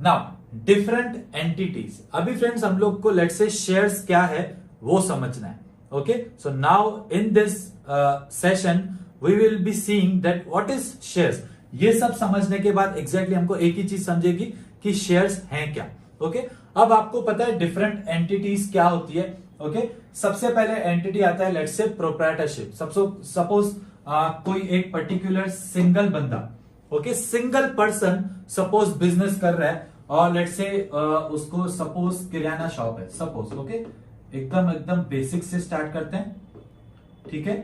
Now different entities. अभी friends हम लोग को लेट्स से शेयर्स क्या है वो समझना है। Okay, so now in this session we will be seeing that what is shares. ये सब समझने के बाद एग्जैक्टली हमको एक ही चीज समझेगी कि शेयर्स हैं क्या। ओके, अब आपको पता है डिफरेंट एंटिटीज क्या होती है। ओके, सबसे पहले एंटिटी आता है लेट्स से प्रोप्राइटरशिप। सपोज कोई एक पर्टिकुलर सिंगल बंदा, okay, single person suppose business कर रहा है और लेट्स से उसको सपोज किराना शॉप है सपोज। ओके, एकदम बेसिक से स्टार्ट करते हैं, ठीक है।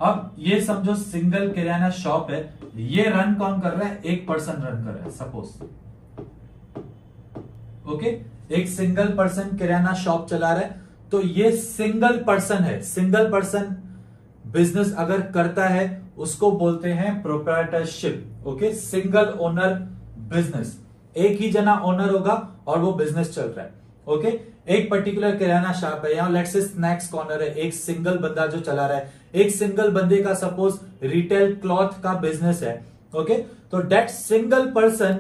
अब ये समझो सिंगल किराना शॉप है, ये रन कौन कर रहा है, एक पर्सन रन कर रहा है सपोज। ओके, एक सिंगल पर्सन किराना शॉप चला रहा है, तो ये सिंगल पर्सन है। सिंगल पर्सन बिजनेस अगर करता है उसको बोलते हैं proprietorship. Okay, single owner business, एक ही जना ओनर होगा और वो बिजनेस चल रहा है। ओके, एक पर्टिकुलर किराना शॉप है, यहां लेट्स से स्नैक्स कॉर्नर है, एक सिंगल बंदा जो चला रहा है, एक सिंगल बंदे का सपोज रिटेल क्लॉथ का बिजनेस है। ओके, तो that single person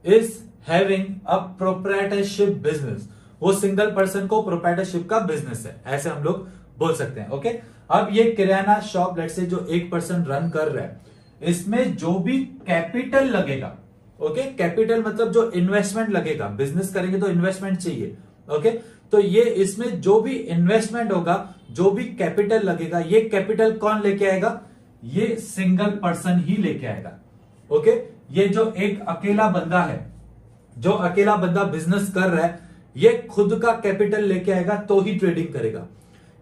is having a proprietorship business. वो सिंगल पर्सन को प्रोप्राइटरशिप का बिजनेस है, ऐसे हम लोग बोल सकते हैं। ओके, अब ये किराना शॉप लेट्स से जो एक पर्सन रन कर रहा है, इसमें जो भी कैपिटल लगेगा, ओके, कैपिटल मतलब जो इन्वेस्टमेंट लगेगा, बिजनेस करेंगे तो इन्वेस्टमेंट चाहिए। ओके, तो ये इसमें जो भी इन्वेस्टमेंट होगा, जो भी कैपिटल लगेगा, ये कैपिटल कौन लेके आएगा, ये सिंगल पर्सन ही लेके आएगा। ओके, ये जो एक अकेला बंदा है, जो अकेला बंदा बिजनेस कर रहा है, ये खुद का कैपिटल लेके आएगा तो ही ट्रेडिंग करेगा,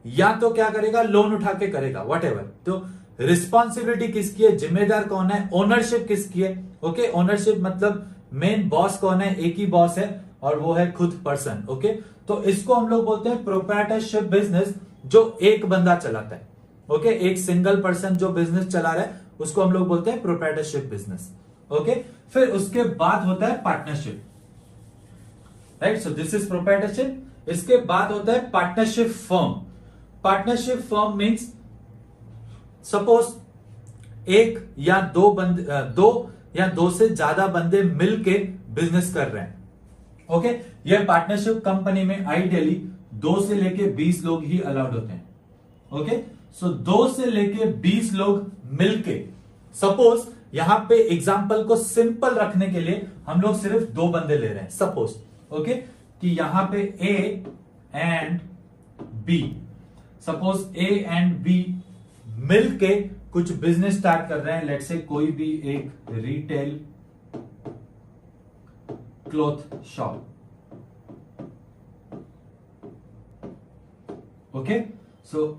या तो क्या करेगा, लोन उठा के करेगा, व्हाटएवर। तो रिस्पॉन्सिबिलिटी किसकी है, जिम्मेदार कौन है, ओनरशिप किसकी है। ओके, ओनरशिप मतलब मेन बॉस कौन है, एक ही बॉस है और वो है खुद पर्सन। ओके, तो इसको हम लोग बोलते हैं प्रोप्राइटरशिप बिजनेस, जो एक बंदा चलाता है। ओके, एक सिंगल पर्सन जो बिजनेस चला रहा है उसको हम लोग बोलते हैं प्रोप्राइटरशिप बिजनेस। ओके, फिर उसके बाद होता है partnership, right. So this is proprietorship. इसके बाद होता है partnership firm. Partnership firm means suppose एक या दो या दो से ज्यादा बंदे मिलके बिजनेस कर रहे हैं। ओके, ये पार्टनरशिप कंपनी में आइडियली 2 से लेके 20 लोग ही अलाउड होते हैं। ओके, सो 2 से लेके 20 लोग मिलके, सपोज यहां पे एग्जांपल को सिंपल रखने के लिए हम लोग सिर्फ 2 बंदे ले रहे हैं सपोज। ओके, कि यहां पे A and B, suppose A and B मिलके कुछ बिजनेस स्टार्ट कर रहे हैं, लेट्स से कोई भी एक रिटेल क्लॉथ शॉप। ओके, सो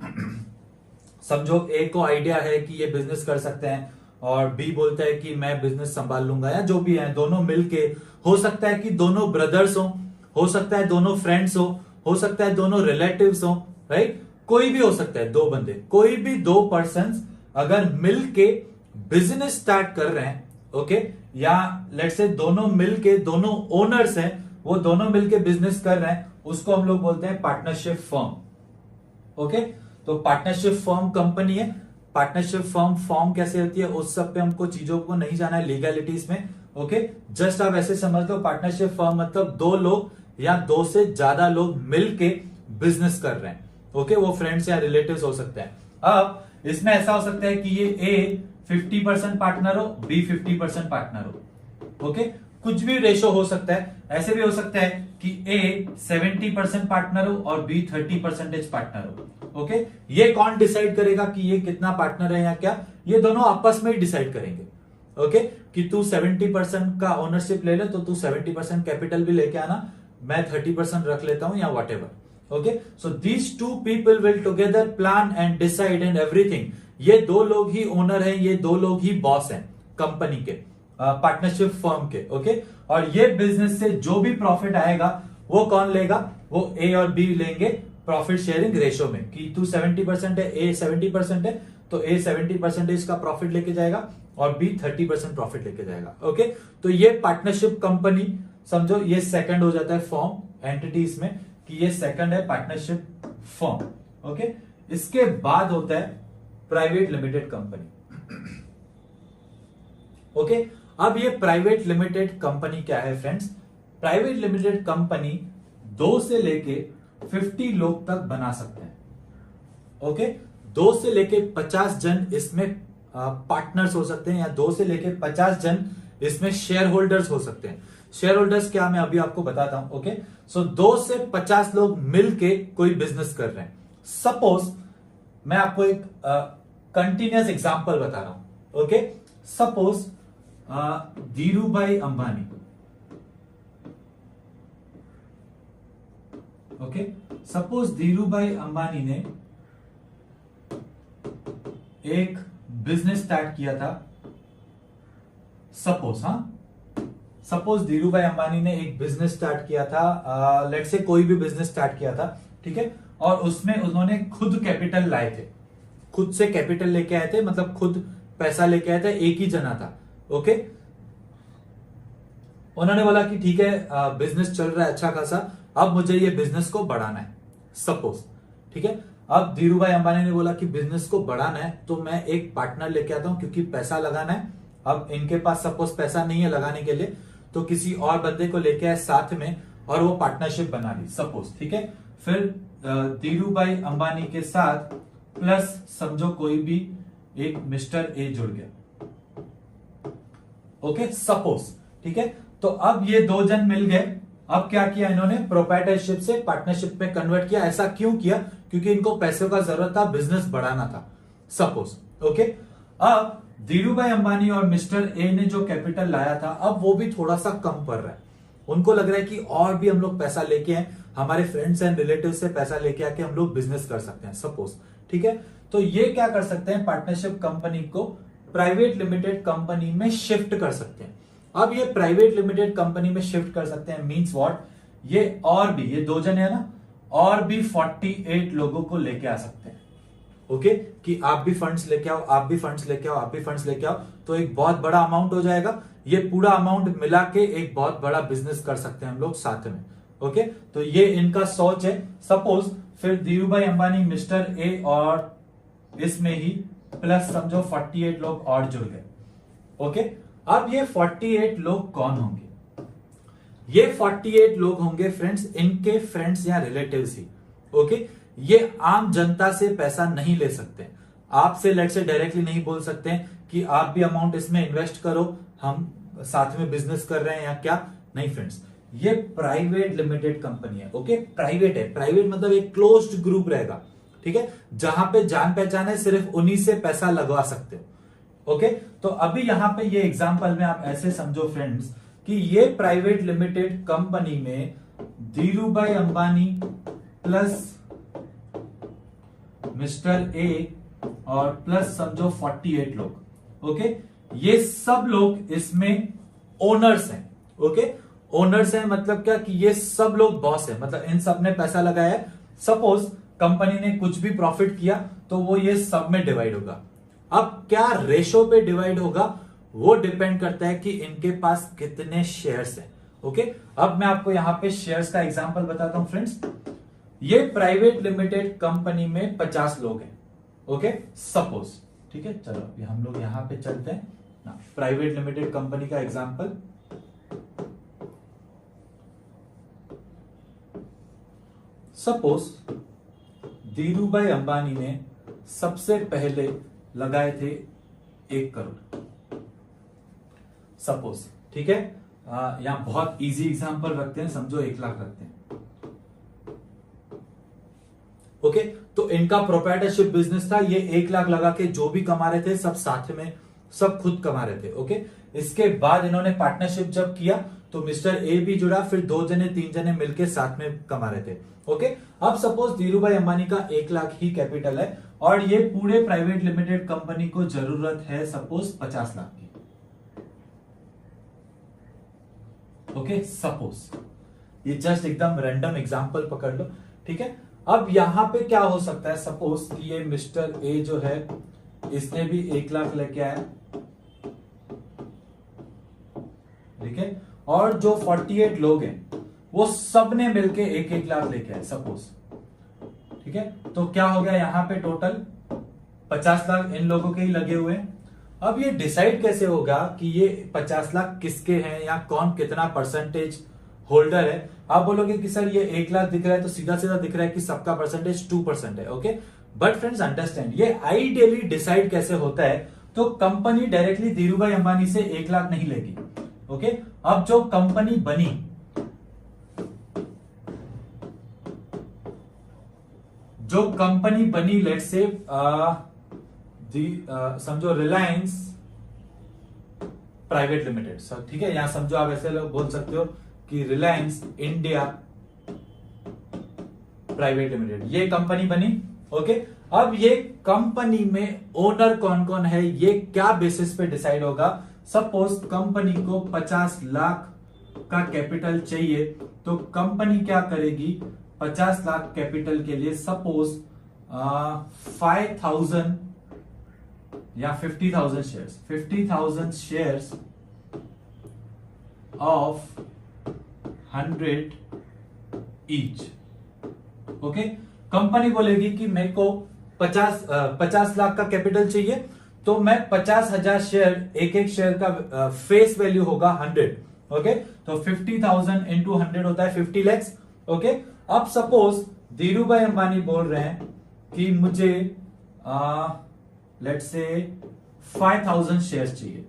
समझो ए को आइडिया है कि ये बिजनेस कर सकते हैं और बी बोलता है कि मैं बिजनेस संभाल लूंगा, या जो भी है, दोनों मिलके, हो सकता है कि दोनों ब्रदर्स हो सकता है दोनों फ्रेंड्स हो सकता है दोनों रिलेटिव्स हो, राइट, कोई भी हो सकता है, 2 बंदे, कोई भी 2 पर्सन अगर मिलके बिजनेस स्टार्ट कर रहे हैं। ओके, या लेट्स से दोनों मिलके, दोनों ओनर्स हैं, वो दोनों मिलके बिजनेस कर रहे हैं, उसको हम लोग बोलते हैं पार्टनरशिप फर्म। ओके, तो पार्टनरशिप फर्म कंपनी है। पार्टनरशिप फर्म फॉर्म कैसे होती है उस सब पे हमको चीजों को नहीं जाना है, लीगैलिटीज में। ओके, जस्ट आप ऐसे समझ लो, पार्टनरशिप फर्म मतलब 2 लोग या 2 से ज्यादा लोग मिलके बिजनेस कर रहे हैं। ओके, वो फ्रेंड्स या रिलेटिव्स हो सकते हैं। अब इसमें ऐसा हो सकता है कि ये ए 50% पार्टनर हो, बी 50% पार्टनर हो। ओके, कुछ भी रेशो हो सकता है। ऐसे भी हो सकता है कि ए 70% पार्टनर हो और बी 30% पार्टनर हो। ओके, ये कौन डिसाइड करेगा कि ये कितना पार्टनर है या क्या, ये दोनों आपस में ही डिसाइड करेंगे। ओके, कि तू 70% का ओनरशिप ले ले, तो तू 70% कैपिटल भी लेके आना, मैं 30% रख लेता हूं या what ever. Okay, so these 2 people will together plan and decide and everything. ये 2 लोग ही ओनर हैं, ये 2 लोग ही बॉस हैं कंपनी के, पार्टनरशिप फर्म के। ओके, और ये बिजनेस से जो भी प्रॉफिट आएगा वो कौन लेगा, वो ए और बी लेंगे प्रॉफिट शेयरिंग रेशो में, कि तू 70% है, ए 70% है, तो ए 70% का प्रॉफिट लेके जाएगा और बी 30% प्रॉफिट लेके जाएगा। ओके, तो ये पार्टनरशिप कंपनी समझो, ये सेकंड हो जाता है फॉर्म एंटिटीज में, कि ये सेकंड है पार्टनरशिप फर्म। ओके, इसके बाद होता है प्राइवेट लिमिटेड कंपनी। ओके, अब ये प्राइवेट लिमिटेड कंपनी क्या है फ्रेंड्स, प्राइवेट लिमिटेड कंपनी 2 से लेके 50 लोग तक बना सकते हैं। ओके, 2 से लेके 50 जन इसमें पार्टनर्स हो सकते हैं, या 2 से लेके 50 जन इसमें शेयर होल्डर्स हो सकते हैं। शेयर होल्डर्स क्या, मैं अभी आपको बताता हूं। ओके, सो 2 से 50 लोग मिलके कोई बिजनेस कर रहे हैं। सपोज मैं आपको एक कंटिन्यूअस एग्जांपल बता रहा हूं। ओके, सपोज धीरू भाई अंबानी, ओके, सपोज धीरू भाई अंबानी ने एक बिजनेस स्टार्ट किया था। सपोज धीरू भाई अंबानी ने एक बिजनेस स्टार्ट किया था, लेट्स से कोई भी बिजनेस स्टार्ट किया था, ठीक है, और उसमें उन्होंने खुद कैपिटल लाए थे, खुद से कैपिटल लेके आए थे, मतलब खुद पैसा लेके आए थे, एक ही जना था। ओके, उन्होंने बोला कि ठीक है बिजनेस चल रहा है अच्छा खासा, अब मुझे ये बिजनेस को बढ़ाना है। सपोज, ठीक है, अब धीरू भाई अंबानी ने बोला कि बिजनेस को बढ़ाना है तो मैं एक पार्टनर लेके आता हूं, क्योंकि पैसा लगाना है। अब इनके पास सपोज पैसा नहीं है लगाने के लिए, तो किसी और बंदे को लेके आए साथ में और वो पार्टनरशिप बना ली सपोज, ठीक है। फिर धीरू भाई अंबानी के साथ प्लस समझो कोई भी एक मिस्टर ए जुड़ गया। ओके, सपोज, ठीक है। तो अब ये 2 जन मिल गए, अब क्या किया इन्होंने, प्रोप्राइटरशिप से पार्टनरशिप में कन्वर्ट किया। ऐसा क्यों किया, क्योंकि इनको पैसों का जरूरत था, बिजनेस बढ़ाना था सपोज। ओके, अब धीरू भाई अंबानी और मिस्टर ए ने जो कैपिटल लाया था, अब वो भी थोड़ा सा कम पड़ रहा है। उनको लग रहा है कि और भी हम लोग पैसा लेके आए, हमारे फ्रेंड्स एंड रिलेटिव से पैसा लेके आके हम लोग बिजनेस कर सकते हैं सपोज, ठीक है। तो ये क्या कर सकते हैं, पार्टनरशिप कंपनी को प्राइवेट लिमिटेड कंपनी में शिफ्ट कर सकते हैं। अब ये प्राइवेट लिमिटेड कंपनी में शिफ्ट कर सकते हैं मींस व्हाट, ये और भी, ये 2 जन है ना, और भी 48 लोगों को लेके आ सकते हैं। ओके, कि आप भी फंड्स लेके आओ, आप भी फंड्स लेके आओ, आप भी फंड्स लेके आओ, तो एक बहुत बड़ा अमाउंट हो जाएगा। ये पूरा अमाउंट मिला के एक बहुत बड़ा बिजनेस कर सकते हैं हम लोग साथ में। ओके, तो ये इनका सोच है। सपोज फिर धीरू भाई अंबानी, मिस्टर ए और इसमें ही प्लस समझो 48 लोग और जुड़ गए। ओके, अब ये 48 लोग कौन होंगे, ये 48 लोग होंगे फ्रेंड्स, इनके फ्रेंड्स या रिलेटिव्स ही। ओके, ये आम जनता से पैसा नहीं ले सकते, आपसे लेट से डायरेक्टली नहीं बोल सकते हैं कि आप भी अमाउंट इसमें इन्वेस्ट करो, हम साथ में बिजनेस कर रहे हैं या क्या, नहीं फ्रेंड्स। ये प्राइवेट लिमिटेड कंपनी है। ओके, प्राइवेट है, प्राइवेट मतलब एक क्लोज्ड ग्रुप रहेगा, ठीक है, जहां पे जान पहचान है, सिर्फ उन्हीं से पैसा लगवा सकते हो। ओके, तो अभी यहां पे ये एग्जांपल में आप ऐसे समझो फ्रेंड्स कि ये प्राइवेट लिमिटेड कंपनी में धीरू भाई अंबानी प्लस मिस्टर ए और प्लस समझो 48 लोग। ओके, ये सब लोग इसमें ओनर्स हैं। ओके, ओनर्स हैं मतलब क्या, कि ये सब लोग बॉस है, मतलब इन सब ने पैसा लगाया है। सपोज कंपनी ने कुछ भी प्रॉफिट किया तो वो ये सब में डिवाइड होगा। अब क्या रेशो पे डिवाइड होगा वो डिपेंड करता है कि इनके पास कितने शेयर्स हैं। ओके, अब मैं आपको यहां पे शेयर्स का एग्जांपल बताता हूं फ्रेंड्स। ये प्राइवेट लिमिटेड कंपनी में 50 लोग हैं। ओके, सपोज, ठीक है, चलो अभी हम लोग यहां पे चलते हैं ना, प्राइवेट लिमिटेड कंपनी का एग्जांपल। सपोज धीरू भाई अंबानी ने सबसे पहले लगाए थे 1 करोड़ सपोज, ठीक है। यहां बहुत इजी एग्जांपल रखते हैं, समझो 1 लाख रखते हैं। ओके, तो इनका प्रोप्राइटरशिप बिजनेस था, ये 1 लाख लगा के जो भी कमा रहे थे सब साथ में, सब खुद कमा रहे थे। ओके, इसके बाद इन्होंने पार्टनरशिप जब किया तो मिस्टर ए भी जुड़ा, फिर 2 जने 3 जने मिलके साथ में कमा रहे थे। ओके, अब सपोज धीरू भाई अंबानी का 1 लाख ही कैपिटल है और ये पूरे प्राइवेट लिमिटेड कंपनी को जरूरत है सपोज 50 लाख की। ओके, सपोज, ये जस्ट एकदम रैंडम एग्जांपल पकड़ लो, ठीक है। अब यहां पे क्या हो सकता है, सपोज कि ये मिस्टर ए जो है इसने भी 1 लाख लेके आया, ठीक है, और जो 48 लोग हैं वो सब ने मिलके 1-1 लाख लेके आए सपोज, ठीक है। तो क्या हो गया, यहां पे टोटल 50 लाख इन लोगों के ही लगे हुए हैं। अब ये डिसाइड कैसे होगा कि ये 50 लाख किसके हैं या कौन कितना परसेंटेज होल्डर है। आप बोलोगे कि सर ये 1 लाख दिख रहा है तो सीधा सीधा दिख रहा है कि सबका परसेंटेज 2% है। ओके, बट फ्रेंड्स अंडरस्टैंड ये आइडियली डिसाइड कैसे होता है, तो कंपनी डायरेक्टली धीरूभाई अंबानी से 1 लाख नहीं लेगी। ओके, अब जो कंपनी बनी, लेट्स से समझो रिलायंस प्राइवेट लिमिटेड, सर ठीक है, यहां समझो आप ऐसे लोग बोल सकते हो कि रिलायंस इंडिया प्राइवेट लिमिटेड, ये कंपनी बनी। ओके, अब ये कंपनी में ओनर कौन कौन है ये क्या बेसिस पे डिसाइड होगा। सपोज कंपनी को 50 लाख का कैपिटल चाहिए, तो कंपनी क्या करेगी, 50 लाख कैपिटल के लिए सपोज 5,000 या 50,000 shares, 50,000 shares of 100 each. Okay, company बोलेगी कि मेरे को 50 लाख का कैपिटल चाहिए, तो मैं 50,000 शेयर, एक एक शेयर का फेस वैल्यू होगा 100। ओके, तो 50,000 इंटू 100 होता है 50 लैक्स। ओके, अब सपोज धीरूभाई अंबानी बोल रहे हैं कि मुझे लेट्स से 5,000 शेयर्स चाहिए।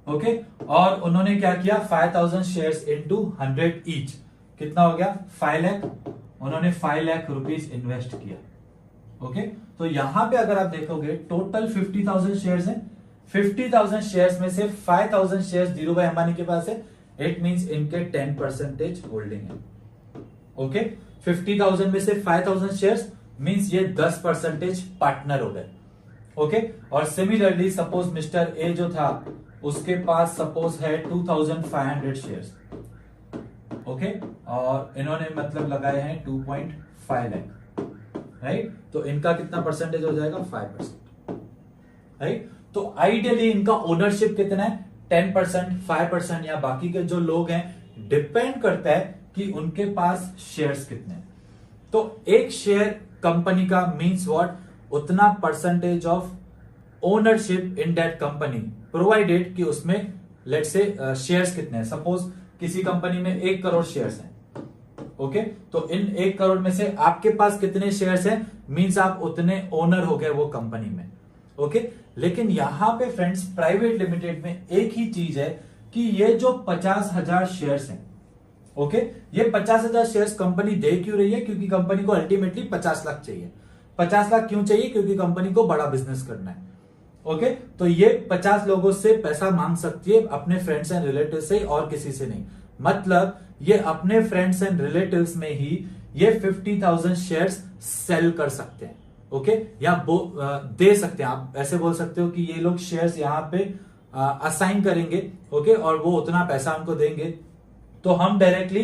ओके, और उन्होंने क्या किया, 5,000 शेयर्स इंटू 100 ईच, कितना हो गया 5 लाख। उन्होंने 5 लाख रुपीस इन्वेस्ट किया। ओके, तो यहां पे अगर आप देखोगे टोटल 50,000 शेयर्स हैं, 50,000 शेयर्स में से 5,000 शेयर्स धीरूभाई अंबानी के पास है, इट मींस इनके 10% होल्डिंग है। ओके, 50,000 में से 5,000 शेयर्स मींस ये 10% पार्टनर हो गए। ओके, और सिमिलरली सपोज मिस्टर ए जो था उसके पास सपोज है 2,500 शेयर्स। ओके, और इन्होंने मतलब लगाए हैं 2.5 लाख, राइट, तो इनका कितना परसेंटेज हो जाएगा 5%, राइट। तो आइडियली इनका ओनरशिप कितना है 10%, 5% या बाकी के जो लोग हैं डिपेंड करता है कि उनके पास शेयर्स कितने हैं। तो एक शेयर कंपनी का मींस व्हाट, उतना percentage of ownership in that company provided कि उसमें लेट्स से शेयर्स कितने हैं। सपोज किसी कंपनी में 1 करोड़ शेयर्स हैं। ओके, तो इन 1 करोड़ में से आपके पास कितने शेयर्स हैं मींस आप उतने ओनर हो गए वो कंपनी में। ओके, लेकिन यहां पे फ्रेंड्स प्राइवेट लिमिटेड में एक ही चीज है कि ये जो 50,000 शेयर्स हैं, ओके, ये 50,000 शेयर्स कंपनी दे क्यों रही है, क्योंकि कंपनी को अल्टीमेटली 50 लाख चाहिए। 50 लाख क्यों चाहिए, क्योंकि कंपनी को बड़ा बिजनेस करना है। ओके, तो ये 50 लोगों से पैसा मांग सकती है, अपने फ्रेंड्स एंड रिलेटिव से और किसी से नहीं। मतलब ये अपने फ्रेंड्स एंड रिलेटिव्स में ही ये 50,000 शेयर्स सेल कर सकते हैं। ओके, या दे सकते हैं, आप ऐसे बोल सकते हो कि ये लोग शेयर्स यहां पे असाइन करेंगे। ओके, और वो उतना पैसा हमको देंगे, तो हम directly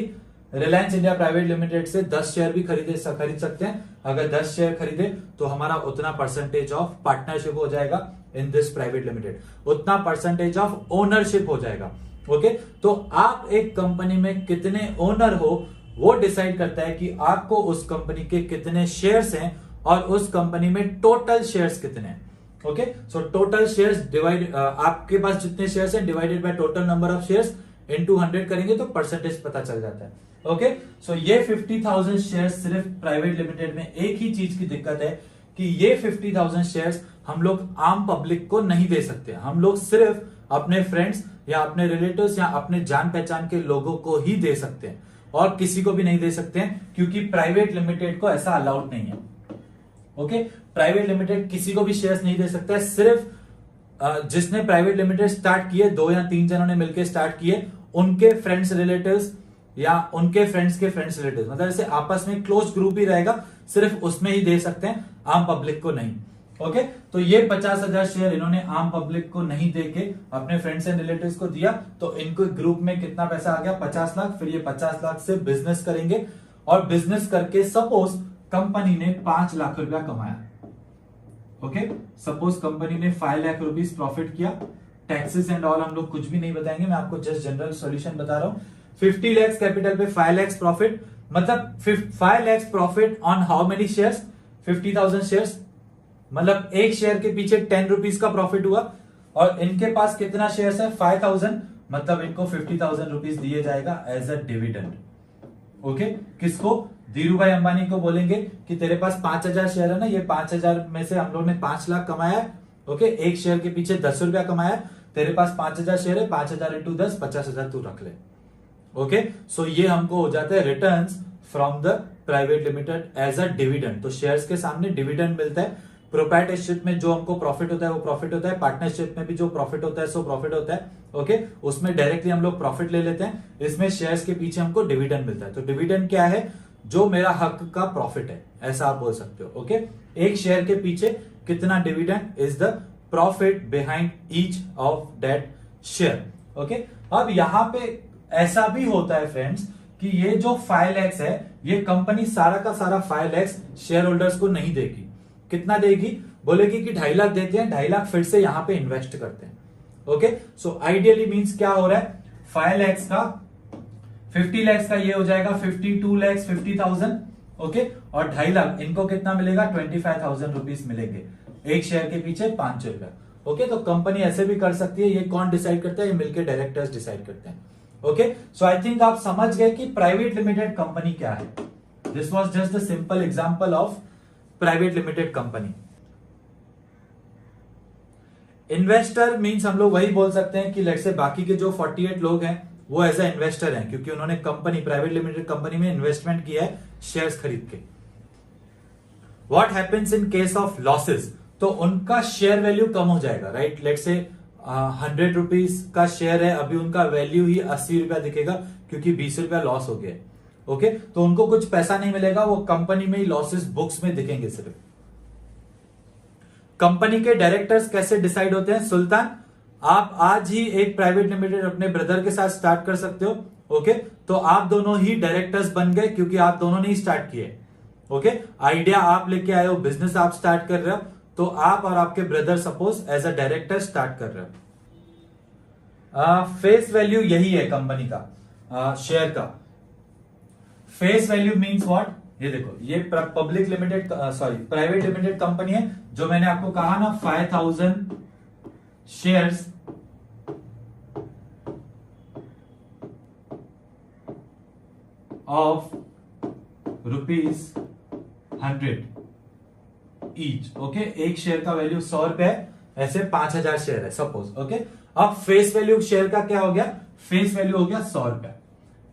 Reliance India private limited से 10 शेयर भी खरीद सकते हैं। अगर 10 शेयर खरीदे तो हमारा उतना परसेंटेज ऑफ पार्टनरशिप हो जाएगा इन दिस प्राइवेट लिमिटेड, उतना परसेंटेज ऑफ ओनरशिप हो जाएगा। ओके, तो आप एक कंपनी में कितने ओनर हो वो डिसाइड करता है कि आपको उस कंपनी के कितने शेयर्स हैं और उस कंपनी में टोटल शेयर्स कितने हैं। Okay, so total shares divide, आपके पास जितने शेयर्स हैं divided by total number of shares into 100 करेंगे तो परसेंटेज पता चल जाता है। ओके, सो ये 50,000 शेयर्स सिर्फ प्राइवेट लिमिटेड में एक ही चीज की दिक्कत है कि ये 50,000 शेयर्स हम लोग आम पब्लिक को नहीं दे सकते। हम लोग सिर्फ अपने फ्रेंड्स या अपने रिलेटिव्स या अपने जान पहचान के लोगों को ही दे सकते हैं और किसी को भी नहीं दे सकते हैं, क्योंकि प्राइवेट लिमिटेड को ऐसा अलाउड नहीं है। ओके, प्राइवेट लिमिटेड किसी को भी शेयर्स नहीं दे सकता है, सिर्फ जिसने प्राइवेट लिमिटेड स्टार्ट किए, 2 या 3 जनों ने मिलकर स्टार्ट किए, उनके फ्रेंड्स रिलेटिव्स या उनके फ्रेंड्स के फ्रेंड्स रिलेटिव्स, मतलब जैसे आपस में क्लोज ग्रुप ही रहेगा, सिर्फ उसमें ही दे सकते हैं, आम पब्लिक को नहीं। ओके, तो ये 50,000 शेयर इन्होंने आम पब्लिक को नहीं देके अपने फ्रेंड्स एंड रिलेटिव्स को दिया, तो इनको ग्रुप में कितना पैसा आ गया 50 लाख। फिर ये 50 लाख से बिजनेस करेंगे और बिजनेस करके सपोज कंपनी ने 5 लाख रुपया कमाया। ओके, सपोज कंपनी ने 5 लाख रुपीस प्रॉफिट किया, टैक्सेस एंड ऑल हम लोग कुछ भी नहीं बताएंगे, मैं आपको जस्ट जनरल सॉल्यूशन बता रहा हूं। 50 लाख कैपिटल पे 5 लाख प्रॉफिट, मतलब 5 lakh profit on how many shares, 50,000 shares, मतलब एक शेयर के पीछे 10 रुपीज का प्रॉफिट हुआ। और इनके पास कितना शेयर्स है 5,000, मतलब इनको 50,000 रुपीज दिए जाएगा एज अ डिविडेंड। ओके, किसको? धीरू भाई अंबानी को बोलेंगे कि तेरे पास 5,000 शेयर है ना, ये 5,000 में से हम लोग ने 5 लाख कमाया है। ओके, एक शेयर के पीछे 10 रुपया कमाया, तेरे पास 5,000 शेयर है, 5,000 इंटू 10, 50,000 तू रख ले। ओके, सो ये हमको हो जाता है returns from the private limited as a dividend. तो शेयर्स के सामने डिविडेंड मिलता है। प्रोप्राइटरशिप में जो हमको प्रॉफिट होता है वो प्रॉफिट होता है, पार्टनरशिप में भी जो प्रॉफिट होता है सो प्रॉफिट होता है। ओके, उसमें डायरेक्टली हम लोग प्रॉफिट ले लेते हैं, इसमें शेयर्स के पीछे हमको डिविडेंड मिलता है। तो डिविडेंड क्या है? जो मेरा हक का प्रॉफिट है, ऐसा आप बोल सकते हो। ओके, एक शेयर के पीछे कितना dividend is the profit behind each of that share. Okay, अब यहां पे ऐसा भी होता है फ्रेंड्स कि ये जो 5 lakhs है, ये कंपनी सारा का सारा 5 lakhs शेयर होल्डर्स को नहीं देगी। कितना देगी? बोलेगी कि 2.5 लाख देते हैं, 2.5 लाख फिर से यहां पे इन्वेस्ट करते हैं। ओके, सो आइडियली मींस क्या हो रहा है? 5 lakhs का 50 lakhs का ये हो जाएगा 52 lakhs 50,000। ओके, और 2.5 लाख इनको कितना मिलेगा? 25,000 रुपीज मिलेंगे, एक शेयर के पीछे 5 रुपया। ओके, तो कंपनी ऐसे भी कर सकती है। ये कौन डिसाइड करता है? ये मिलकर डायरेक्टर्स डिसाइड करते हैं। ओके, सो आई थिंक आप समझ गए कि प्राइवेट लिमिटेड कंपनी क्या है। This was just the simple example of private limited company. Investor means हम लोग वही बोल सकते हैं कि लेट्स से बाकी के जो 48 लोग हैं वो एज ए इन्वेस्टर हैं, क्योंकि उन्होंने कंपनी प्राइवेट लिमिटेड कंपनी में इन्वेस्टमेंट किया है शेयर्स खरीद के। What happens in case of losses? तो उनका शेयर वैल्यू कम हो जाएगा, राइट? लेट्स से 100 रुपीज का शेयर है, अभी उनका वैल्यू ही 80 रुपया दिखेगा, क्योंकि 20 रुपया लॉस हो गया। ओके, तो उनको कुछ पैसा नहीं मिलेगा, वो कंपनी में ही लॉसेस बुक्स में दिखेंगे सिर्फ। कंपनी के डायरेक्टर्स कैसे डिसाइड होते हैं? सुल्तान, आप आज ही एक प्राइवेट लिमिटेड अपने ब्रदर के साथ स्टार्ट कर सकते हो। ओके, तो आप दोनों ही डायरेक्टर्स बन गए, क्योंकि आप दोनों ने ही स्टार्ट किए। ओके, आइडिया आप लेके आए हो, बिजनेस आप स्टार्ट कर रहे हो, तो आप और आपके brother suppose as a director start कर रहे हो। फेस वैल्यू यही है कंपनी का, शेयर का। Face value means what? ये देखो, ये public limited sorry private limited company है, जो मैंने आपको कहा ना 5,000 शेयर्स ऑफ ₹100 ईच। ओके, एक शेयर का वैल्यू 100 रुपए है, ऐसे 5,000 शेयर है सपोज। ओके, अब फेस वैल्यू शेयर का क्या हो गया? फेस वैल्यू हो गया 100 रुपए।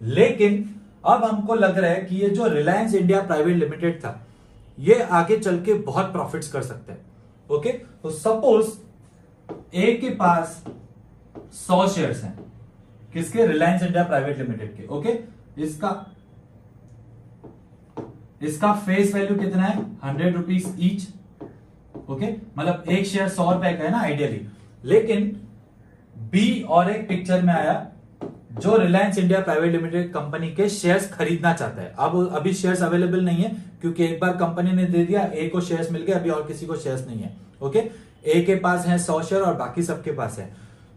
लेकिन अब हमको लग रहा है कि ये जो रिलायंस इंडिया प्राइवेट लिमिटेड था, ये आगे चल के बहुत प्रॉफिट्स कर सकते हैं। ओके, तो सपोज ए के पास 100 शेयर्स हैं, किसके? रिलायंस इंडिया प्राइवेट लिमिटेड के। ओके, इसका फेस वैल्यू कितना है? 100 रुपीज ईच। ओके, मतलब एक शेयर 100 रुपए का है ना आइडियली। लेकिन बी और एक पिक्चर में आया जो Reliance India private limited company के शेयर्स खरीदना चाहता है। अब अभी शेयर्स अवेलेबल नहीं है, क्योंकि एक बार कंपनी ने दे दिया, ए को शेयर्स मिल गए, अभी और किसी को शेयर्स नहीं है। ओके, ए के पास है 100 शेयर और बाकी सबके पास है।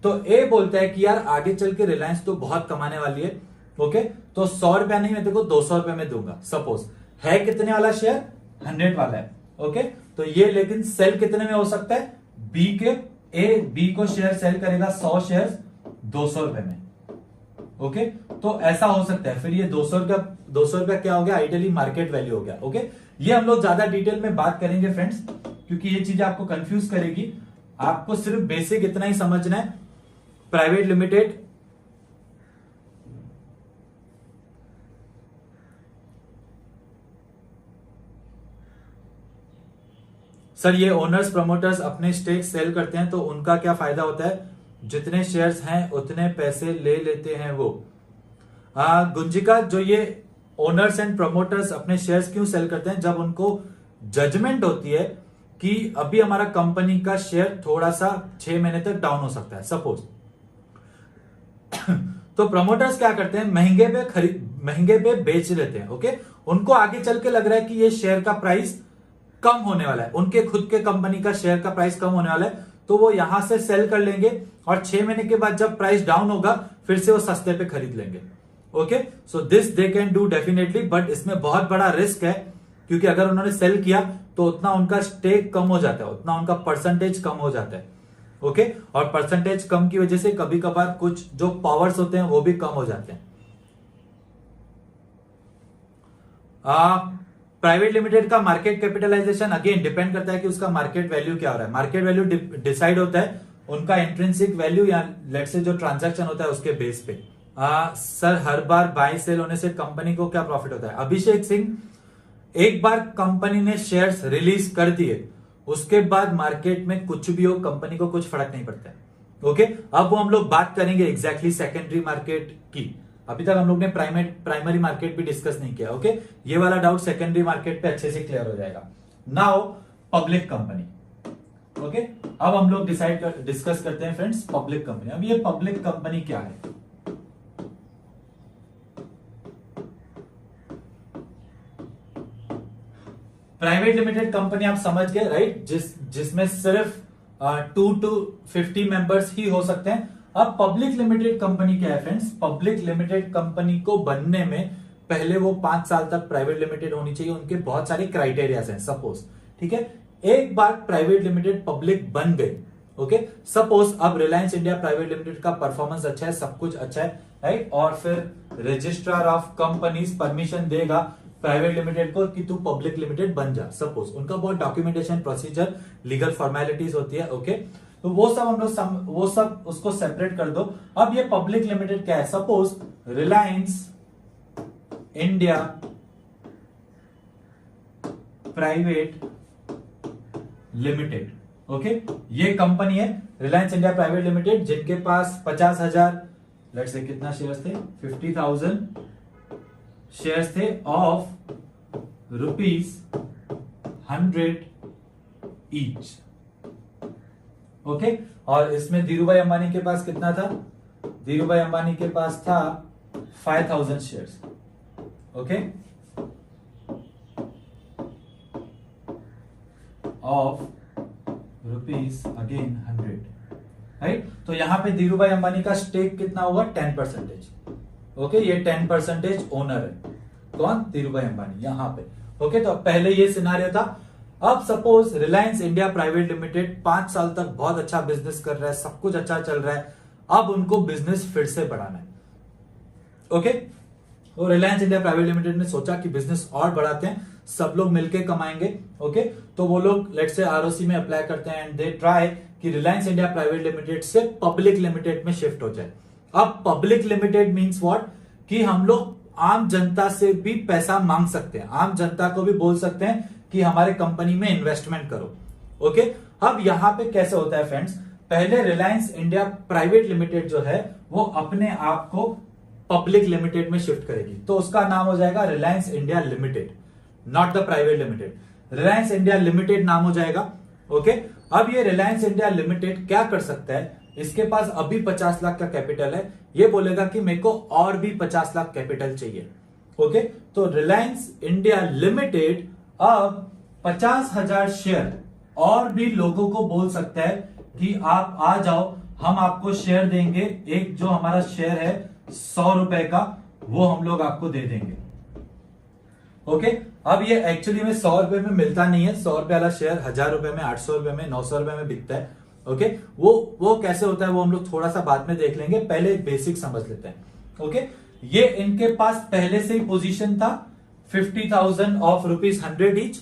तो ए बोलता है कि यार आगे चल के रिलायंस तो बहुत कमाने वाली है। ओके, तो 100 रुपया नहीं, मैं तेको 200 रुपए में दूंगा। सपोज है कितने वाला शेयर? 100 वाला है। ओके, तो ये लेकिन सेल कितने में हो सकता है? बी के ए बी को शेयर सेल करेगा 100 शेयर 200 रुपए में। ओके, तो ऐसा हो सकता है। फिर ये 200 रुपया क्या हो गया? आइडियली मार्केट वैल्यू हो गया। ओके, ये हम लोग ज्यादा डिटेल में बात करेंगे फ्रेंड्स, क्योंकि ये चीजें आपको कंफ्यूज करेगी। आपको सिर्फ बेसिक इतना ही समझना है, प्राइवेट लिमिटेड सर ये ओनर्स प्रमोटर्स अपने स्टेक सेल करते हैं तो उनका क्या फायदा होता है? जितने शेयर्स हैं उतने पैसे ले लेते हैं वो। गुंजिका, जो ये ओनर्स एंड प्रमोटर्स अपने शेयर्स क्यों सेल करते हैं? जब उनको जजमेंट होती है कि अभी हमारा कंपनी का शेयर थोड़ा सा 6 महीने तक डाउन हो सकता है सपोज, तो प्रमोटर्स क्या करते हैं? महंगे पे बेच लेते हैं। ओके, उनको आगे चल के लग रहा है कि ये शेयर का प्राइस कम होने वाला है, उनके खुद के कंपनी का शेयर का प्राइस कम होने वाला है, तो वो यहां से सेल कर लेंगे और 6 महीने के बाद जब प्राइस डाउन होगा फिर से वो सस्ते पे खरीद लेंगे। Okay, so this they can do definitely, but इसमें बहुत बड़ा रिस्क है, क्योंकि अगर उन्होंने सेल किया तो उतना उनका स्टेक कम हो जाता है, उतना उनका परसेंटेज कम हो जाता है। ओके, और परसेंटेज कम की वजह से कभी कभार कुछ जो पावर्स होते हैं वो भी कम हो जाते हैं। प्राइवेट लिमिटेड का मार्केट कैपिटलाइजेशन अगेन डिपेंड करता है कि उसका मार्केट वैल्यू क्या हो रहा है। मार्केट वैल्यू डिसाइड होता है उनका इंट्रिंसिक वैल्यू या लेट से जो ट्रांजैक्शन होता है उसके बेस पे। सर हर बार बाय सेल होने से कंपनी को क्या प्रॉफिट होता है? अभिषेक सिंह, एक बार कंपनी ने शेयर्स रिलीज कर दिए उसके बाद मार्केट में कुछ भी हो कंपनी को कुछ फर्क नहीं पड़ता है। ओके, अब वो हम लोग बात करेंगे एग्जैक्टली सेकेंडरी मार्केट की। अभी तक हम लोग ने प्राइमरी मार्केट भी डिस्कस नहीं किया। ओके, ये वाला डाउट सेकेंडरी मार्केट पे अच्छे से क्लियर हो जाएगा। Now public company. ओके, अब हम लोग डिस्कस करते हैं फ्रेंड्स पब्लिक कंपनी। अब ये पब्लिक कंपनी क्या है? प्राइवेट लिमिटेड कंपनी आप समझ गए राइट, जिसमें सिर्फ 2 to 50 मेंबर्स ही हो सकते हैं। अब पब्लिक लिमिटेड कंपनी क्या है फ्रेंड्स? पब्लिक लिमिटेड कंपनी को बनने में पहले वो 5 साल तक प्राइवेट लिमिटेड होनी चाहिए, उनके बहुत सारे क्राइटेरियाज हैं। सपोज, ठीक है, एक बार प्राइवेट लिमिटेड पब्लिक बन गई, ओके, सपोज अब रिलायंस इंडिया प्राइवेट लिमिटेड का परफॉर्मेंस अच्छा है, सब कुछ अच्छा है राइट, और फिर रजिस्ट्रार ऑफ कंपनीज परमिशन देगा प्राइवेट लिमिटेड को कि तू पब्लिक लिमिटेड बन जा। सपोज उनका बहुत डॉक्यूमेंटेशन प्रोसीजर लीगल फॉर्मेलिटीज होती है। ओके, तो वो सब हम लोग वो सब उसको सेपरेट कर दो। अब ये पब्लिक लिमिटेड क्या है? Suppose Reliance India private limited, okay, ये कंपनी है रिलायंस इंडिया प्राइवेट लिमिटेड, जिनके पास 50,000 लेट से कितना शेयर्स थे? 50,000 शेयर्स थे ऑफ ₹100 ईच। ओके, और इसमें धीरूभाई अंबानी के पास कितना था? धीरूभाई अंबानी के पास था 5,000 शेयर्स। Okay, of ₹100 right. तो यहां पे धीरूभाई अंबानी का स्टेक कितना होगा? 10%। ओके, ये 10% ओनर है। कौन? धीरूभाई अंबानी यहां पे। ओके, तो पहले ये सिनारियो था। अब suppose Reliance India private limited 5 साल तक बहुत अच्छा बिजनेस कर रहा है, सब कुछ अच्छा चल रहा है, अब उनको बिजनेस फिर से बढ़ाना है। ओके, तो रिलायंस इंडिया प्राइवेट लिमिटेड ने सोचा कि बिजनेस और बढ़ाते हैं, सब लोग मिलकर कमाएंगे। ओके, तो वो लोग लेट से आरओसी में अप्लाई करते हैं एंड दे ट्राई कि रिलायंस इंडिया प्राइवेट लिमिटेड से पब्लिक लिमिटेड में शिफ्ट हो जाए। अब पब्लिक लिमिटेड मींस व्हाट? कि हम लोग आम जनता से भी पैसा मांग सकते हैं, आम जनता को भी बोल सकते हैं कि हमारे कंपनी में इन्वेस्टमेंट करो। ओके, अब यहां पे कैसे होता है फ्रेंड्स? पहले रिलायंस इंडिया प्राइवेट लिमिटेड जो है वो अपने आप को पब्लिक लिमिटेड में शिफ्ट करेगी, तो उसका नाम हो जाएगा Reliance India limited, not the private limited, Reliance India limited नाम हो जाएगा। ओके, अब ये रिलायंस इंडिया लिमिटेड क्या कर सकता है? इसके पास अभी 50 लाख का कैपिटल है, ये बोलेगा कि मेरे को और भी 50 लाख कैपिटल चाहिए। ओके, तो रिलायंस इंडिया लिमिटेड अब 50,000 शेयर और भी लोगों को बोल सकता है कि आप आ जाओ, हम आपको शेयर देंगे, एक जो हमारा शेयर है 100 रुपए का, वो हम लोग आपको दे देंगे। ओके, अब ये एक्चुअली में 100 रुपए में मिलता नहीं है, 100 रुपए वाला शेयर 1000 रुपए में, 800 रुपए में, 900 रुपए में बिकता है। ओके, वो कैसे होता है वो हम लोग थोड़ा सा बाद में देख लेंगे, पहले बेसिक समझ लेते हैं। ओके, ये इनके पास पहले से ही पोजीशन था 50,000 ऑफ ₹100 ईच।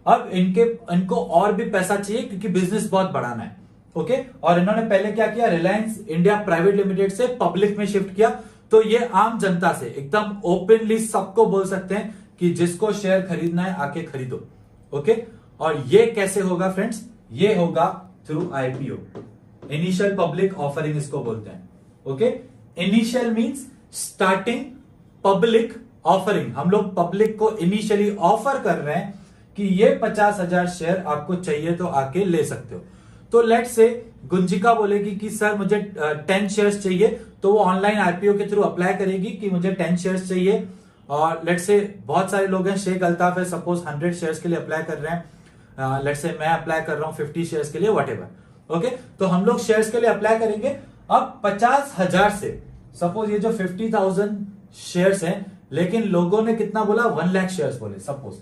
अब इनको और भी पैसा चाहिए क्योंकि बिजनेस बहुत बढ़ाना है। ओके, और इन्होंने पहले क्या किया? रिलायंस इंडिया प्राइवेट लिमिटेड से पब्लिक में शिफ्ट किया। तो ये आम जनता से एकदम ओपनली सबको बोल सकते हैं कि जिसको शेयर खरीदना है आके खरीदो। ओके, और ये कैसे होगा फ्रेंड्स? ये होगा through IPO, initial public offering इसको बोलते हैं। Okay, initial means starting public offering, हम लोग पब्लिक को इनिशियली ऑफर कर रहे हैं कि ये 50,000 शेयर आपको चाहिए तो आके ले सकते हो। तो लेट से गुंजिका बोलेगी कि सर मुझे 10 शेयर्स चाहिए, तो वो ऑनलाइन आईपीओ के थ्रू अप्लाई करेगी कि मुझे 10 शेयर्स चाहिए। और लेट से बहुत सारे लोग हैं, शेख अल्ताफ है सपोज 100 शेयर्स के लिए अप्लाई कर रहे हैं, लेट से मैं अप्लाई कर रहा हूं 50 शेयर्स के लिए, व्हाटएवर। ओके, तो हम लोग शेयर्स के लिए अप्लाई करेंगे। अब 50,000 से सपोज ये जो 50,000 शेयर्स हैं, लेकिन लोगों ने कितना बोला? 1 लाख शेयर्स बोले। सपोज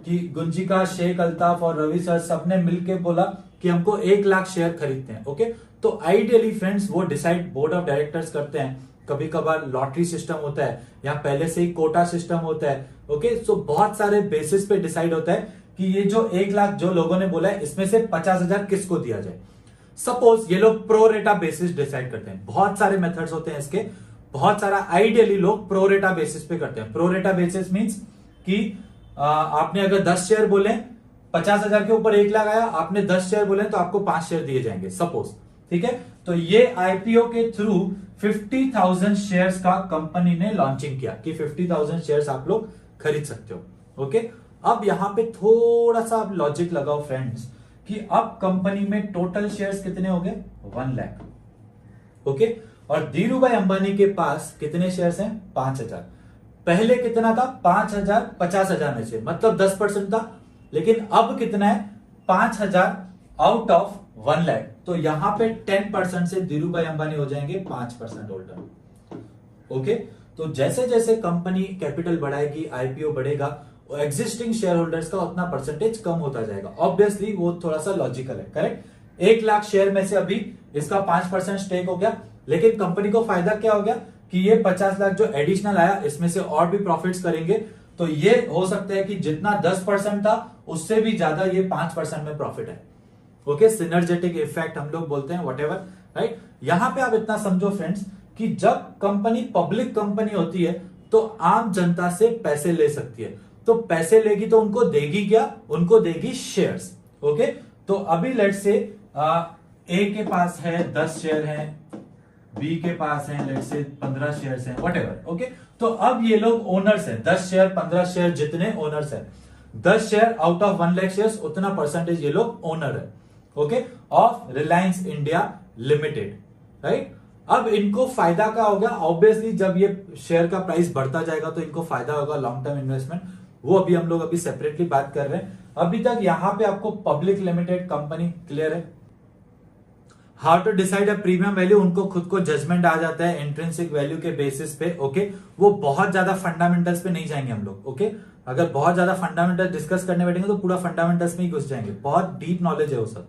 कि गुंजिका, शेख अल्ताफ और रवि सर सबने मिलकर बोला कि हमको 1 लाख शेयर खरीदते हैं। ओके, तो आइडियली फ्रेंड्स वो डिसाइड बोर्ड ऑफ डायरेक्टर्स करते हैं। कभी कभार लॉटरी सिस्टम होता है या पहले से ही कोटा सिस्टम होता है। ओके, सो बहुत सारे बेसिस पे डिसाइड होता है कि ये जो 1 लाख जो लोगों ने बोला है इसमें से 50,000 किसको दिया जाए। सपोज ये लोग प्रोरेटा बेसिस डिसाइड करते हैं। बहुत सारे मेथड्स होते हैं इसके, बहुत सारा आइडियली लोग प्रोरेटा बेसिस पे करते हैं। प्रोरेटा बेसिस मींस कि आपने अगर 10 शेयर बोले, 50,000 के ऊपर 1 लाख आया, आपने 10 शेयर बोले तो आपको 5 शेयर दिए जाएंगे सपोज। ठीक है, तो ये आईपीओ के थ्रू 50,000 शेयर्स का कंपनी ने लॉन्चिंग किया कि 50,000 शेयर्स आप लोग खरीद सकते हो। ओके, अब यहां पे थोड़ा सा आप लॉजिक लगाओ फ्रेंड्स कि अब कंपनी में टोटल शेयर्स कितने हो गए, 1 लाख। ओके, और धीरू भाई अंबानी के पास कितने शेयर्स हैं, 5,000। पहले कितना था, 5,000 50,000 में से, मतलब 10% था। लेकिन अब कितना है, 5,000 आउट ऑफ 1 लाख। तो यहां पे 10% से धीरू भाई अंबानी हो जाएंगे 5% होल्डर। ओके, तो जैसे जैसे कंपनी कैपिटल बढ़ाएगी, आईपीओ बढ़ेगा, एग्जिस्टिंग शेयर होल्डर्स का उतना परसेंटेज कम होता जाएगा। ऑब्वियसली वो थोड़ा सा लॉजिकल है, करेक्ट। 1 लाख शेयर में से अभी इसका 5% स्टेक हो गया, लेकिन कंपनी को फायदा क्या हो गया कि ये 50 लाख जो एडिशनल आया इसमें से और भी प्रॉफिट्स करेंगे। तो ये हो सकता है कि जितना 10% था उससे भी ज्यादा ये 5% में प्रॉफिट है। ओके, सिनर्जेटिक इफेक्ट हम लोग बोलते हैं, व्हाटएवर, राइट। यहां पे आप इतना समझो फ्रेंड्स कि जब कंपनी पब्लिक कंपनी होती है तो आम जनता से पैसे ले सकती है। तो पैसे लेगी तो उनको देगी क्या, उनको देगी शेयर्स। ओके, तो अभी लेट्स से ए के पास है 10 शेयर है, बी के पास है लेट्स से 15 शेयर्स हैं, व्हाटएवर। ओके, तो अब ये लोग ओनर्स हैं, 10 शेयर 15 शेयर जितने ओनर्स हैं, 10 share out of 1 lakh shares, उतना परसेंटेज ये लोग ओनर है। Okay, of Reliance India limited, right. अब इनको फायदा क्या होगा, ऑब्वियसली जब ये शेयर का प्राइस बढ़ता जाएगा तो इनको फायदा होगा, लॉन्ग टर्म इन्वेस्टमेंट। वो अभी हम लोग अभी सेपरेटली बात कर रहे हैं। अभी तक यहां पे आपको पब्लिक लिमिटेड कंपनी क्लियर है। How to decide a premium value, उनको खुद को जजमेंट आ जाता है इंट्रिंसिक वैल्यू के बेसिस पे। ओके, वो बहुत ज्यादा फंडामेंटल्स पे नहीं जाएंगे हम लोग। ओके, अगर बहुत ज्यादा फंडामेंटल डिस्कस करने बैठेंगे तो पूरा फंडामेंटल्स में ही घुस जाएंगे, बहुत डीप नॉलेज है वो सब।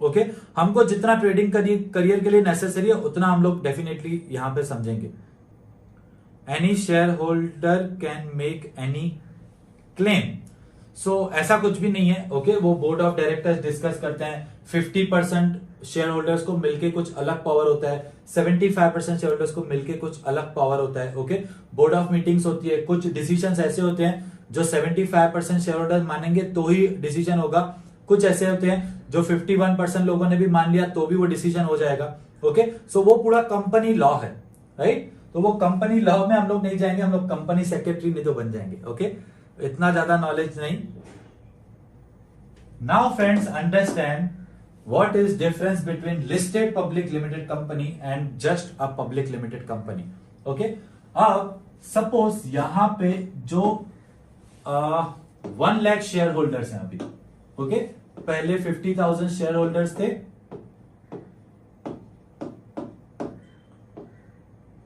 ओके, हमको जितना ट्रेडिंग करियर के लिए नेसेसरी है उतना हम लोग डेफिनेटली यहां पे समझेंगे। Any share holder can make any claim, so ऐसा कुछ भी नहीं है। ओके, वो बोर्ड ऑफ डायरेक्टर्स डिस्कस करते हैं। 50% शेयर होल्डर्स को मिलके कुछ अलग पावर होता है, 75% शेयर होल्डर्स को मिलके कुछ अलग पावर होता है। ओके, बोर्ड ऑफ मीटिंग्स होती है, कुछ डिसीजंस ऐसे होते हैं जो 75% शेयर होल्डर्स मानेंगे तो ही डिसीजन होगा, कुछ ऐसे होते हैं जो 51% लोगों ने भी मान लिया तो भी वो डिसीजन हो जाएगा। ओके, सो वो पूरा कंपनी लॉ है, राइट। तो वो कंपनी लॉ में हम लोग नहीं जाएंगे, हम लोग कंपनी सेक्रेटरी नहीं तो बन जाएंगे। ओके, इतना ज्यादा नॉलेज नहीं। Now friends, understand what is difference between listed public limited company and just a public limited company। okay, अब सपोज यहां पे जो 1 लाख शेयर होल्डर्स हैं अभी, ओके, पहले 50,000 शेयर होल्डर्स थे,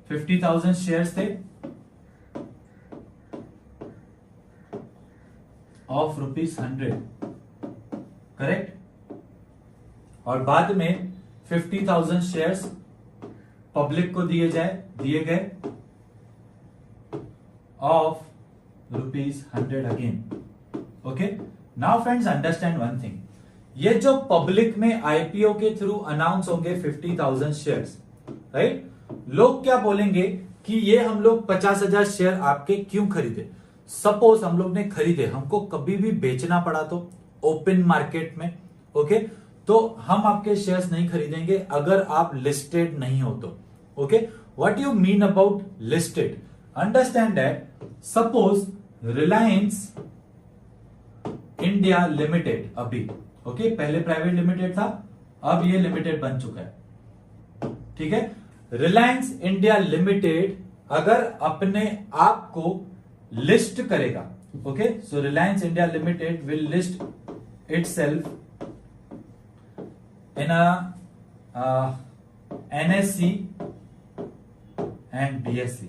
50,000 शेयर्स थे ऑफ ₹100, करेक्ट। और बाद में 50,000 शेयर्स पब्लिक को दिए गए of ₹100 again. Okay, now friends understand one thing, ये जो पब्लिक में आईपीओ के थ्रू अनाउंस होंगे 50,000 शेयर्स, राइट, लोग क्या बोलेंगे कि ये हम लोग 50,000 शेयर आपके क्यों खरीदे। सपोज हम लोग ने खरीदे, हमको कभी भी बेचना पड़ा तो ओपन मार्केट में, ओके, तो हम आपके शेयर्स नहीं खरीदेंगे अगर आप लिस्टेड नहीं हो तो। Okay, what you mean about listed, understand that suppose Reliance India limited अभी, ओके, पहले प्राइवेट लिमिटेड था, अब ये लिमिटेड बन चुका है। ठीक है, रिलायंस इंडिया लिमिटेड अगर अपने आप को लिस्ट करेगा, okay, so Reliance India limited will list itself in a NSE and BSE।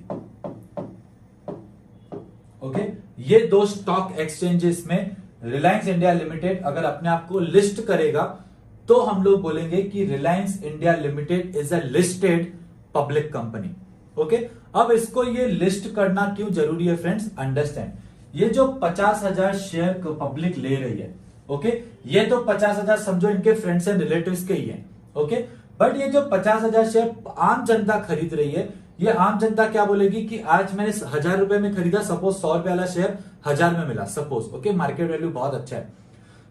Okay, ये दो स्टॉक एक्सचेंजेस में रिलायंस इंडिया लिमिटेड अगर अपने आप को लिस्ट करेगा तो हम लोग बोलेंगे कि Reliance India limited is a listed public company. Okay, अब इसको ये लिस्ट करना क्यों जरूरी है फ्रेंड्स, अंडरस्टैंड। ये जो 50,000 शेयर पब्लिक ले रही है, ओके, ये तो 50,000 समझो इनके फ्रेंड्स एंड रिलेटिव्स के ही है, ओके, बट ये जो 50,000 शेयर आम जनता खरीद रही है, ये आम जनता क्या बोलेगी कि आज मैंने 1,000 रुपए में खरीदा, सपोज 100 रुपए वाला शेयर 1,000 में मिला, सपोज, ओके, मार्केट वैल्यू बहुत अच्छा है,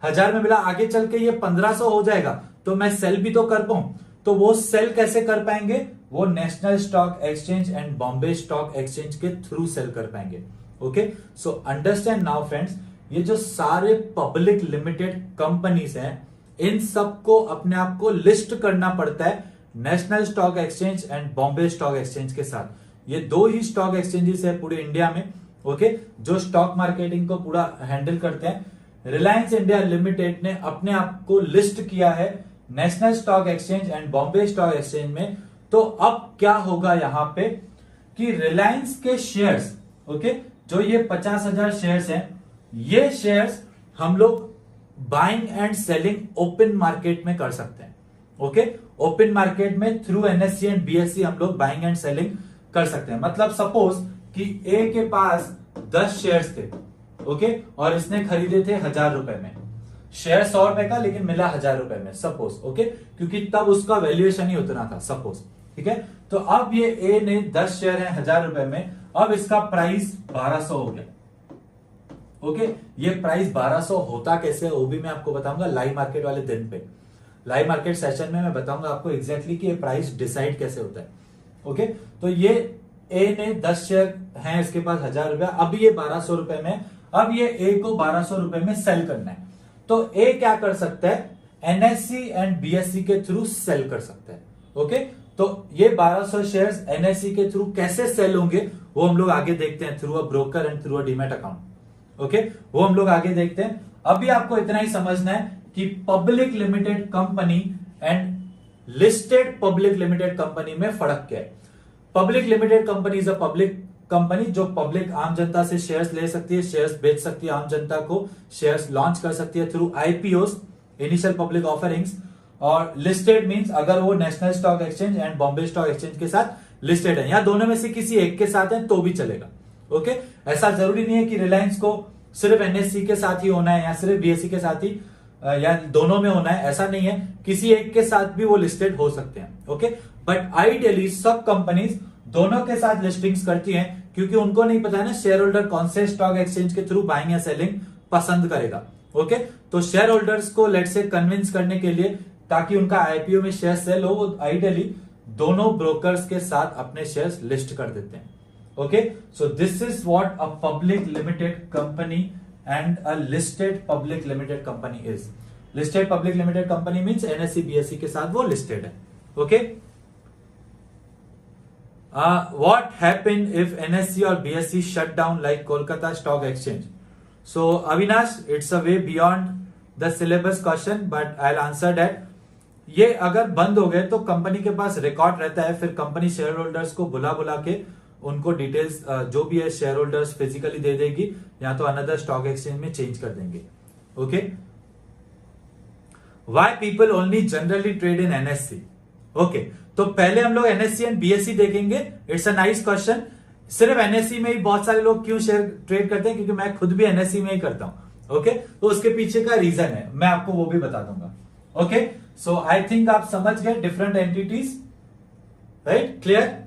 1,000 में मिला, आगे चल के ये 1,500 हो जाएगा तो मैं सेल भी तो कर पाऊं। तो वो सेल कैसे कर पाएंगे, वो national stock exchange and Bombay stock exchange के थ्रू सेल कर पाएंगे। Okay, so understand now friends, ये जो सारे पब्लिक लिमिटेड कंपनीज हैं, इन सबको अपने आप को लिस्ट करना पड़ता है national stock exchange and Bombay stock exchange के साथ। ये दो ही स्टॉक एक्सचेंजेस है पूरे इंडिया में, ओके, जो स्टॉक मार्केटिंग को पूरा हैंडल करते हैं। रिलायंस इंडिया लिमिटेड ने अपने आप को लिस्ट किया है national stock exchange and Bombay stock exchange में। तो अब क्या होगा यहां पे कि रिलायंस के शेयर्स, ओके, जो ये 50,000 शेयर्स हैं, ये शेयर्स हम लोग buying and selling open market में कर सकते हैं। ओके, ओपन मार्केट में थ्रू एनएससी एंड बीएससी हम लोग बाइंग एंड सेलिंग कर सकते हैं। मतलब सपोज कि ए के पास 10 शेयर्स थे, ओके, और इसने खरीदे थे 1,000 रुपए में, शेयर 100 रुपए का लेकिन मिला 1,000 रुपए में, सपोज, ओके, क्योंकि तब उसका वैल्यूएशन ही उतना था, सपोज, ठीक है। तो अब ये ए ने 10 शेयर है 1,000 रुपए में, अब इसका प्राइस 1,200 हो गया। ओके, ये प्राइस 1,200 होता कैसे है वो भी मैं आपको बताऊंगा लाइव मार्केट वाले दिन पे, लाइव मार्केट सेशन में मैं बताऊंगा आपको एग्जैक्टली कि ये प्राइस डिसाइड कैसे होता है। ओके, तो ये ए ने 10 शेयर हैं इसके पास 1,000 रुपया, अब ये 1,200 रुपए में, अब ये ए को 1,200 रुपए में सेल करना है। तो ए क्या कर सकता है, एनएससी एंड बीएससी के थ्रू सेल कर सकता है। ओके, तो ये 1,200 शेयर्स एनएससी के थ्रू कैसे सेल होंगे वो हम लोग आगे देखते हैं, through a broker and through a demat account. Okay, वो हम लोग आगे देखते हैं। अभी आपको इतना ही समझना है कि public limited company and listed public limited company में फर्क क्या है। Public limited company is a public company जो पब्लिक आम जनता से शेयर्स ले सकती है, शेयर्स बेच सकती है, आम जनता को शेयर्स लॉन्च कर सकती है through IPOs, initial public offerings. और लिस्टेड मींस अगर वो national stock exchange and Bombay stock exchange के साथ लिस्टेड है, या दोनों में से किसी एक के साथ है तो भी चलेगा। ओके, ऐसा जरूरी नहीं है कि रिलायंस को सिर्फ एनएससी के साथ ही होना है या सिर्फ बीएससी के साथ ही या दोनों में होना है, ऐसा नहीं है, किसी एक के साथ भी वो लिस्टेड हो सकते हैं। ओके, बट आइडियली सब कंपनीज दोनों के साथ लिस्टिंग्स करती हैं, क्योंकि उनको नहीं पता है ना शेयर होल्डर कौन से स्टॉक एक्सचेंज के थ्रू बाइंग या सेलिंग पसंद करेगा। ओके, तो शेयर होल्डर्स को लेट से कन्विंस करने के लिए ताकि उनका आईपीओ में शेयर सेल हो, वो आइडियली दोनों ब्रोकर्स के साथ अपने शेयर्स लिस्ट कर देते हैं। Okay, so this is what a public limited company and a listed public limited company is. Listed public limited company means NSE BSE के साथ वो listed है। Okay, what happened if NSE or BSE shut down like Kolkata Stock Exchange? So Avinash, it's a way beyond the syllabus question, but I'll answer that. ये अगर बंद हो गए तो कंपनी के पास रिकॉर्ड रहता है, फिर कंपनी शेयर होल्डर्स को बुला के उनको डिटेल्स जो भी है शेयर होल्डर्स फिजिकली दे देगी या तो अनदर स्टॉक एक्सचेंज में चेंज कर देंगे। Okay, why people only generally trade in NSC. Okay, तो पहले हम लोग एनएससी एंड बीएससी देखेंगे। It's a nice question. सिर्फ एनएससी में ही बहुत सारे लोग क्यों शेयर ट्रेड करते हैं, क्योंकि मैं खुद भी एनएससी में ही करता हूं। ओके, तो उसके पीछे का रीजन है, मैं आपको वो भी बता दूंगा। ओके, सो आई थिंक आप समझ गए डिफरेंट एंटिटीज, राइट, क्लियर।